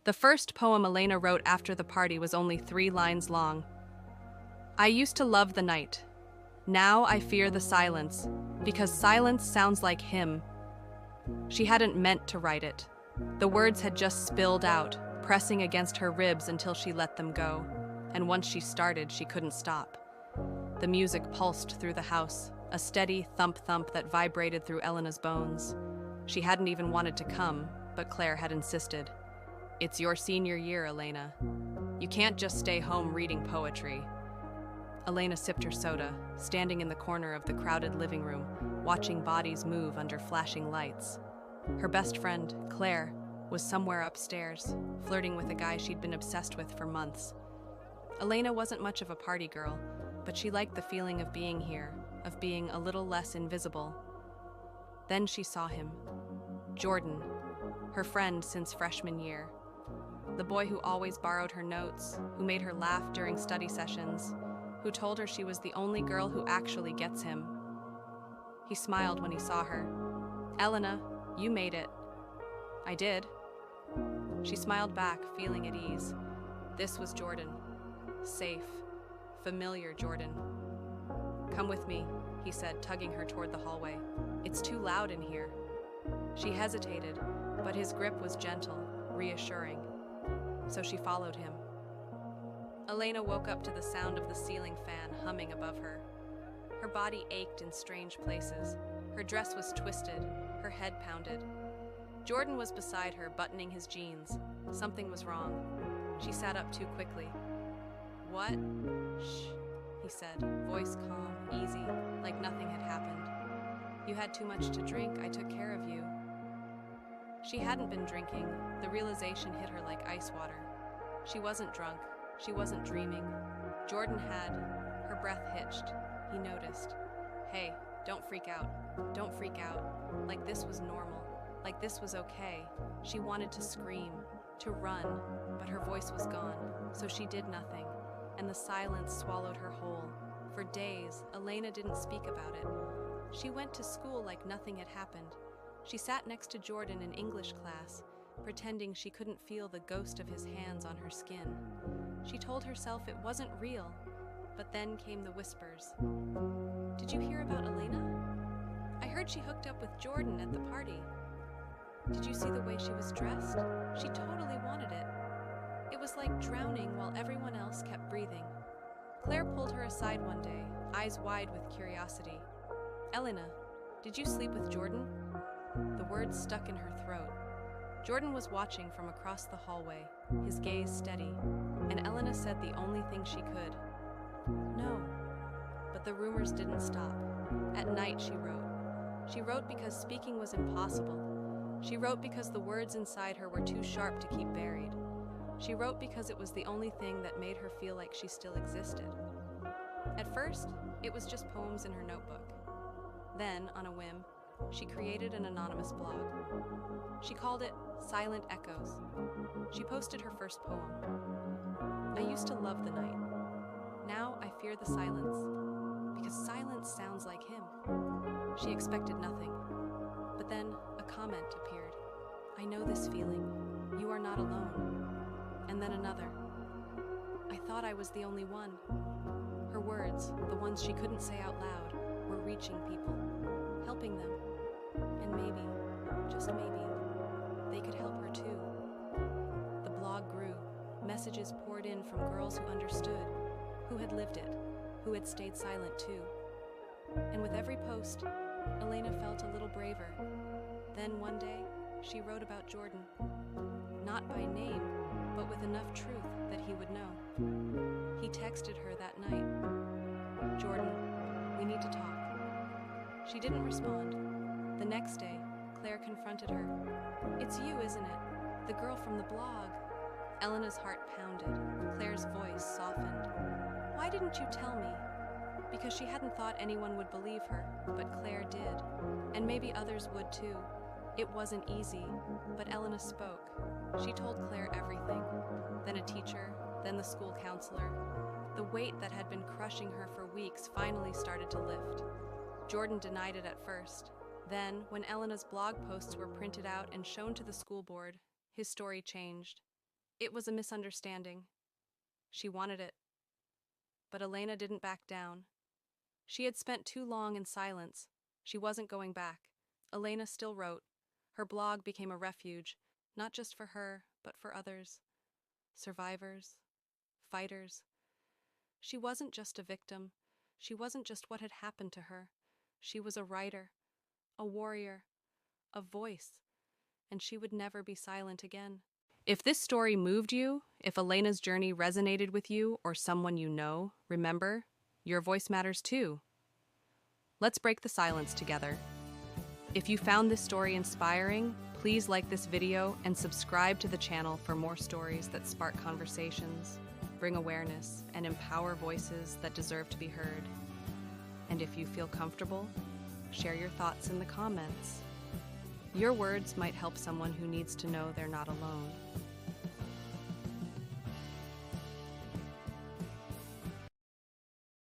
The first poem Elena wrote after the party was only 3 lines long. I used to love the night. Now I fear the silence, because silence sounds like him. She hadn't meant to write it. The words had just spilled out, pressing against her ribs until she let them go. And once she started, she couldn't stop. The music pulsed through the house, a steady thump-thump that vibrated through Elena's bones. She hadn't even wanted to come, but Claire had insisted. It's your senior year, Elena. You can't just stay home reading poetry. Elena sipped her soda, standing in the corner of the crowded living room, watching bodies move under flashing lights. Her best friend, Claire, was somewhere upstairs, flirting with a guy she'd been obsessed with for months. Elena wasn't much of a party girl, but she liked the feeling of being here, of being a little less invisible. Then she saw him. Jordan, her friend since freshman year. The boy who always borrowed her notes, who made her laugh during study sessions, who told her she was the only girl who actually gets him. He smiled when he saw her. Elena, you made it. I did. She smiled back, feeling at ease. This was Jordan. Safe, familiar Jordan. Come with me, he said, tugging her toward the hallway. It's too loud in here. She hesitated, but his grip was gentle, reassuring. So she followed him. Elena woke up to the sound of the ceiling fan humming above her. Her body ached in strange places. Her dress was twisted, her head pounded. Jordan was beside her, buttoning his jeans. Something was wrong. She sat up too quickly. What? Shh, he said, voice calm, easy, like nothing had happened. You had too much to drink, I took care of you. She hadn't been drinking. The realization hit her like ice water. She wasn't drunk. She wasn't dreaming. Jordan had. Her breath hitched. He noticed. Hey, don't freak out. Don't freak out. Like this was normal. Like this was okay. She wanted to scream, to run, but her voice was gone, so she did nothing, and the silence swallowed her whole. For days, Elena didn't speak about it. She went to school like nothing had happened. She sat next to Jordan in English class, pretending she couldn't feel the ghost of his hands on her skin. She told herself it wasn't real, but then came the whispers. Did you hear about Elena? I heard she hooked up with Jordan at the party. Did you see the way she was dressed? She totally wanted it. It was like drowning while everyone else kept breathing. Claire pulled her aside one day, eyes wide with curiosity. Elena, did you sleep with Jordan? The words stuck in her throat. Jordan was watching from across the hallway, his gaze steady, and Elena said the only thing she could. No. But the rumors didn't stop. At night she wrote. She wrote because speaking was impossible. She wrote because the words inside her were too sharp to keep buried. She wrote because it was the only thing that made her feel like she still existed. At first, it was just poems in her notebook. Then, on a whim, she created an anonymous blog. She called it Silent Echoes. She posted her first poem. I used to love the night. Now I fear the silence, because silence sounds like him. She expected nothing. But then a comment appeared. I know this feeling. You are not alone. And then another. I thought I was the only one. Her words, the ones she couldn't say out loud, were reaching people, helping them. And maybe, just maybe, they could help her too. The blog grew. Messages poured in from girls who understood, who had lived it, who had stayed silent too. And with every post, Elena felt a little braver. Then one day, she wrote about Jordan. Not by name, but with enough truth that he would know. He texted her that night. Jordan, we need to talk. She didn't respond. The next day, Claire confronted her. It's you, isn't it? The girl from the blog. Elena's heart pounded. Claire's voice softened. Why didn't you tell me? Because she hadn't thought anyone would believe her, but Claire did. And maybe others would too. It wasn't easy, but Elena spoke. She told Claire everything. Then a teacher, then the school counselor. The weight that had been crushing her for weeks finally started to lift. Jordan denied it at first. Then, when Elena's blog posts were printed out and shown to the school board, his story changed. It was a misunderstanding. She wanted it. But Elena didn't back down. She had spent too long in silence. She wasn't going back. Elena still wrote. Her blog became a refuge, not just for her, but for others. Survivors. Fighters. She wasn't just a victim. She wasn't just what had happened to her. She was a writer, a warrior, a voice, and she would never be silent again. If this story moved you, if Elena's journey resonated with you or someone you know, remember, your voice matters too. Let's break the silence together. If you found this story inspiring, please like this video and subscribe to the channel for more stories that spark conversations, bring awareness, and empower voices that deserve to be heard. And if you feel comfortable, share your thoughts in the comments. Your words might help someone who needs to know they're not alone.